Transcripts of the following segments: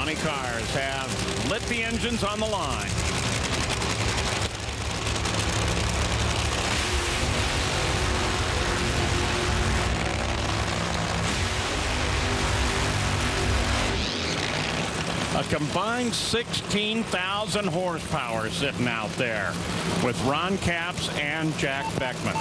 Funny Cars have lit the engines on the line. A combined 16,000 horsepower sitting out there with Ron Capps and Jack Beckman.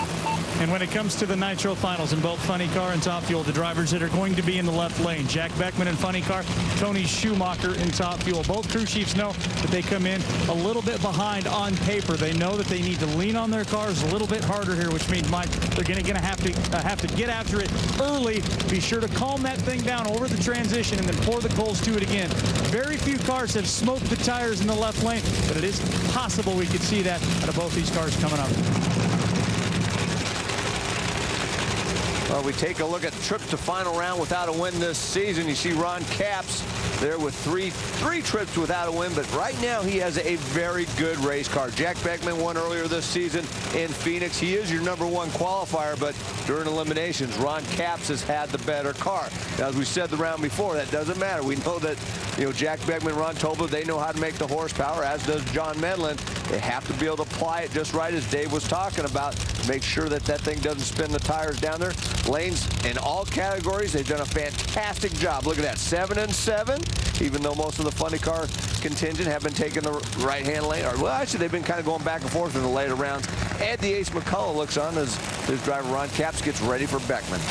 And when it comes to the Nitro Finals in both Funny Car and Top Fuel, the drivers that are going to be in the left lane, Jack Beckman in Funny Car, Tony Schumacher in Top Fuel. Both crew chiefs know that they come in a little bit behind on paper. They know that they need to lean on their cars a little bit harder here, which means, Mike, they're going to have to get after it early. Be sure to calm that thing down over the transition and then pour the coals to it again. Very few cars have smoked the tires in the left lane, but it is possible we could see that out of both these cars coming up. Well, we take a look at trips to final round without a win this season. You see Ron Capps there with three trips without a win, but right now he has a very good race car. Jack Beckman won earlier this season in Phoenix. He is your #1 qualifier, but during eliminations, Ron Capps has had the better car. Now, as we said the round before, that doesn't matter. We know that, Jack Beckman, Ron Tobler, they know how to make the horsepower, as does John Medlin. They have to be able to apply it just right, as Dave was talking about. Make sure that that thing doesn't spin the tires down there. Lanes in all categories, they've done a fantastic job. Look at that, 7 and 7, even though most of the Funny Car contingent have been taking the right-hand lane. Or, well, actually, they've been kind of going back and forth in the later rounds. Ed the Ace McCullough looks on as his driver Ron Capps gets ready for Beckman.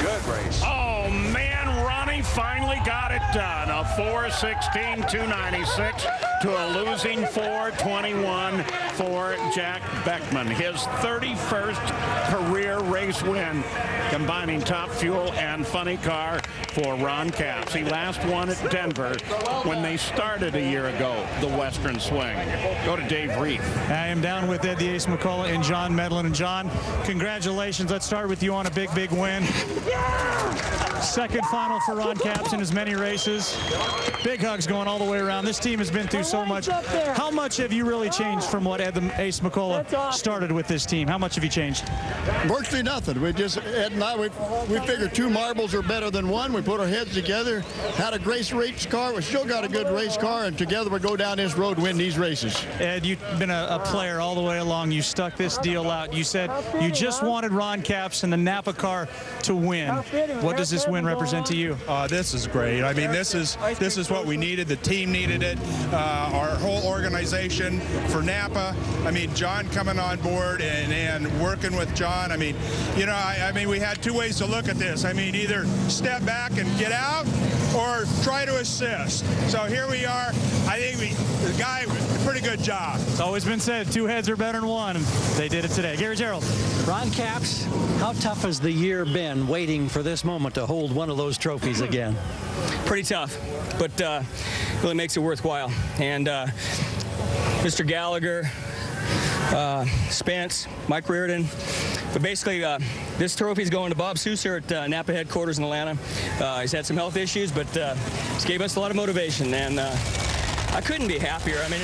Good race. Oh, man, Ronnie finally got it done. A 4:16.296 to a losing 4:21 for Jack Beckman. His 31st career race win, combining Top Fuel and Funny Car for Ron Capps. He last won at Denver when they started a year ago, the Western Swing. Go to Dave Reef. I am down with Ed the Ace McCullough and John Medlin. And John, congratulations. Let's start with you on a big, big win. Second final for Ron Capps in as many races. Big hugs going all the way around. This team has been through so much. How much have you really changed from what Ed the Ace McCullough started with this team? How much have you changed? Virtually nothing. Ed and I, we figured 2 marbles are better than 1. We put our heads together, had a great race car. We still got a good race car, and together we go down this road and win these races. Ed, you've been a player all the way along. You stuck this deal out. You said you just wanted Ron Capps and the Napa car to win. What does this win represent to you? This is great. I mean, this is what we needed. The team needed it. Our whole organization for Napa. I mean, John coming on board and working with John. I mean, I mean, we had 2 ways to look at this. I mean, either step back and get out or try to assist. So here we are. I think the guy, pretty good job. It's always been said, 2 heads are better than 1, and they did it today. Gary Gerald. Ron Capps, how tough has the year been waiting for this moment to hold one of those trophies again? Pretty tough, but really makes it worthwhile. And Mr. Gallagher, Spence, Mike Reardon. But basically, this trophy is going to Bob Souser at Napa headquarters in Atlanta. He's had some health issues, but it's gave us a lot of motivation, and I couldn't be happier. I mean,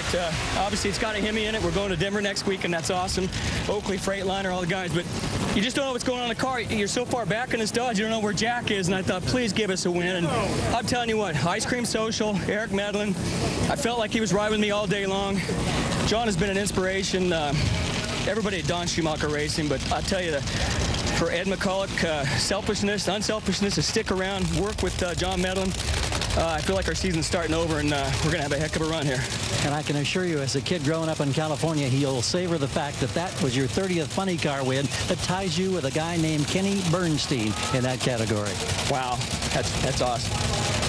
obviously it's got a Hemi in it. We're going to Denver next week, and that's awesome. Oakley, Freightliner, all the guys, but you just don't know what's going on in the car. You're so far back in this Dodge, you don't know where Jack is, and I thought, please give us a win. And I'm telling you what, Ice Cream Social, Eric Medlin, I felt like he was riding with me all day long. John has been an inspiration. Everybody at Don Schumacher Racing, but I tell you, for Ed McCullough, selfishness, unselfishness, to stick around, work with John Medlin. I feel like our season's starting over, and we're going to have a heck of a run here. And I can assure you, as a kid growing up in California, he'll savor the fact that that was your 30th Funny Car win that ties you with a guy named Kenny Bernstein in that category. Wow, that's awesome.